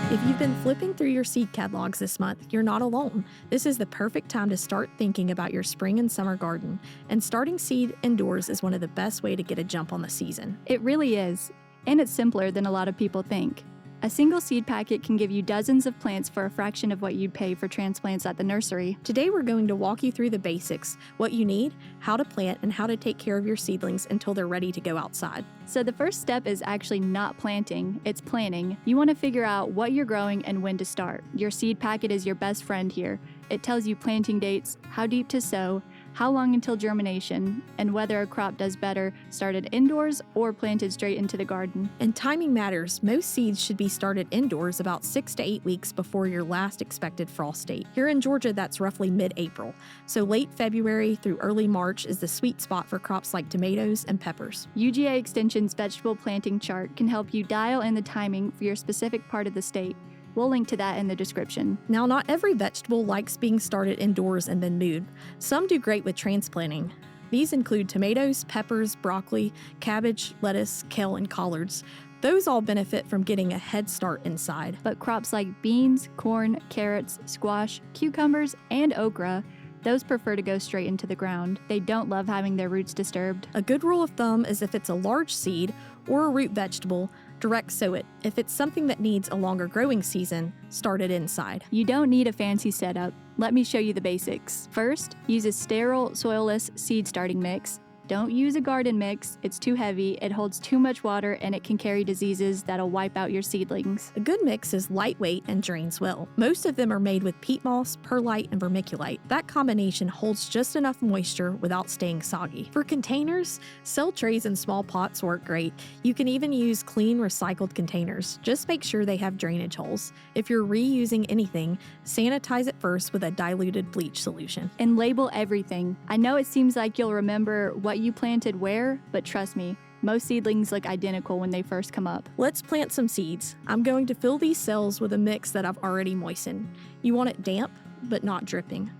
If you've been flipping through your seed catalogs this month, you're not alone. This is the perfect time to start thinking about your spring and summer garden, and starting seed indoors is one of the best ways to get a jump on the season. It really is, and it's simpler than a lot of people think. A single seed packet can give you dozens of plants for a fraction of what you'd pay for transplants at the nursery. Today we're going to walk you through the basics, what you need, how to plant, and how to take care of your seedlings until they're ready to go outside. So the first step is actually not planting, it's planning. You want to figure out what you're growing and when to start. Your seed packet is your best friend here. It tells you planting dates, how deep to sow, how long until germination, and whether a crop does better started indoors or planted straight into the garden. And timing matters. Most seeds should be started indoors about 6 to 8 weeks before your last expected frost date. Here in Georgia, that's roughly mid-April. So late February through early March is the sweet spot for crops like tomatoes and peppers. UGA Extension's vegetable planting chart can help you dial in the timing for your specific part of the state. We'll link to that in the description. Now, not every vegetable likes being started indoors and then moved. Some do great with transplanting. These include tomatoes, peppers, broccoli, cabbage, lettuce, kale, and collards. Those all benefit from getting a head start inside. But crops like beans, corn, carrots, squash, cucumbers, and okra, those prefer to go straight into the ground. They don't love having their roots disturbed. A good rule of thumb is if it's a large seed or a root vegetable, direct sow it. If it's something that needs a longer growing season, start it inside. You don't need a fancy setup. Let me show you the basics. First, use a sterile, soilless seed starting mix. Don't use a garden mix, it's too heavy, it holds too much water, and it can carry diseases that'll wipe out your seedlings. A good mix is lightweight and drains well. Most of them are made with peat moss, perlite, and vermiculite. That combination holds just enough moisture without staying soggy. For containers, cell trays and small pots work great. You can even use clean, recycled containers. Just make sure they have drainage holes. If you're reusing anything, sanitize it first with a diluted bleach solution. And label everything. I know it seems like you'll remember what you planted where, but trust me, most seedlings look identical when they first come up. Let's plant some seeds. I'm going to fill these cells with a mix that I've already moistened. You want it damp, but not dripping.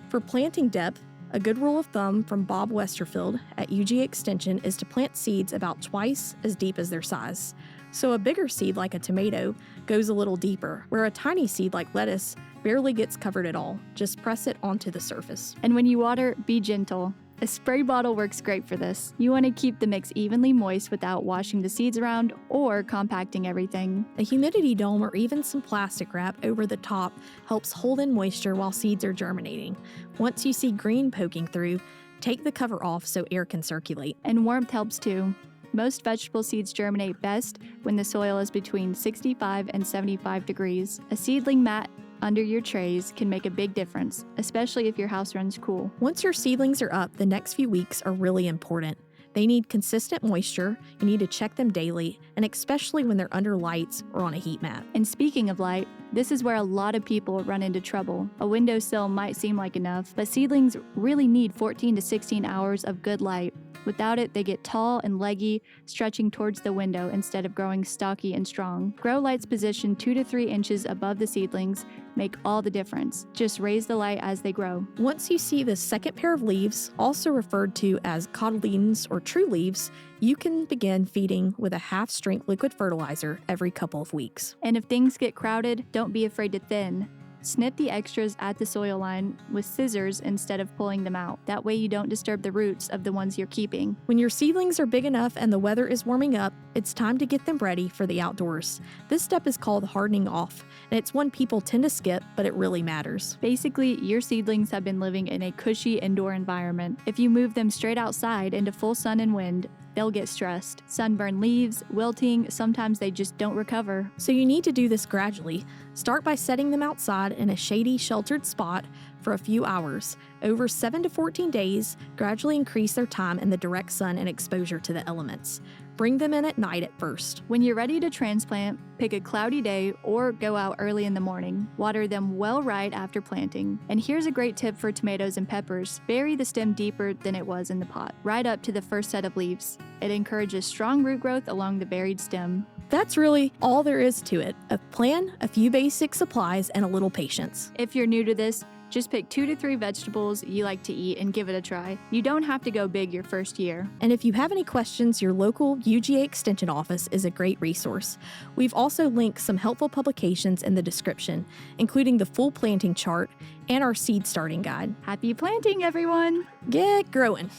For planting depth, a good rule of thumb from Bob Westerfield at UGA Extension is to plant seeds about twice as deep as their size. So a bigger seed like a tomato goes a little deeper, where a tiny seed like lettuce barely gets covered at all. Just press it onto the surface. And when you water, be gentle. A spray bottle works great for this. You want to keep the mix evenly moist without washing the seeds around or compacting everything. A humidity dome or even some plastic wrap over the top helps hold in moisture while seeds are germinating. Once you see green poking through, take the cover off so air can circulate. And warmth helps too. Most vegetable seeds germinate best when the soil is between 65 and 75 degrees. A seedling mat under your trays can make a big difference, especially if your house runs cool. Once your seedlings are up, the next few weeks are really important. They need consistent moisture, you need to check them daily, and especially when they're under lights or on a heat mat. And speaking of light, this is where a lot of people run into trouble. A windowsill might seem like enough, but seedlings really need 14 to 16 hours of good light. Without it, they get tall and leggy, stretching towards the window instead of growing stocky and strong. Grow lights positioned 2 to 3 inches above the seedlings make all the difference. Just raise the light as they grow. Once you see the second pair of leaves, also referred to as cotyledons or true leaves, you can begin feeding with a half-strength liquid fertilizer every couple of weeks. And if things get crowded, don't be afraid to thin. Snip the extras at the soil line with scissors instead of pulling them out. That way you don't disturb the roots of the ones you're keeping. When your seedlings are big enough and the weather is warming up, it's time to get them ready for the outdoors. This step is called hardening off, and it's one people tend to skip, but it really matters. Basically, your seedlings have been living in a cushy indoor environment. If you move them straight outside into full sun and wind, they'll get stressed. Sunburned leaves, wilting, sometimes they just don't recover. So you need to do this gradually. Start by setting them outside in a shady, sheltered spot for a few hours. Over 7 to 14 days, gradually increase their time in the direct sun and exposure to the elements. Bring them in at night at first. When you're ready to transplant, pick a cloudy day or go out early in the morning. Water them well right after planting. And here's a great tip for tomatoes and peppers. Bury the stem deeper than it was in the pot, right up to the first set of leaves. It encourages strong root growth along the buried stem. That's really all there is to it. A plan, a few basic supplies, and a little patience. If you're new to this, Just pick 2 to 3 vegetables you like to eat and give it a try. You don't have to go big your first year. And if you have any questions, your local UGA Extension office is a great resource. We've also linked some helpful publications in the description, including the full planting chart and our seed starting guide. Happy planting, everyone! Get growing!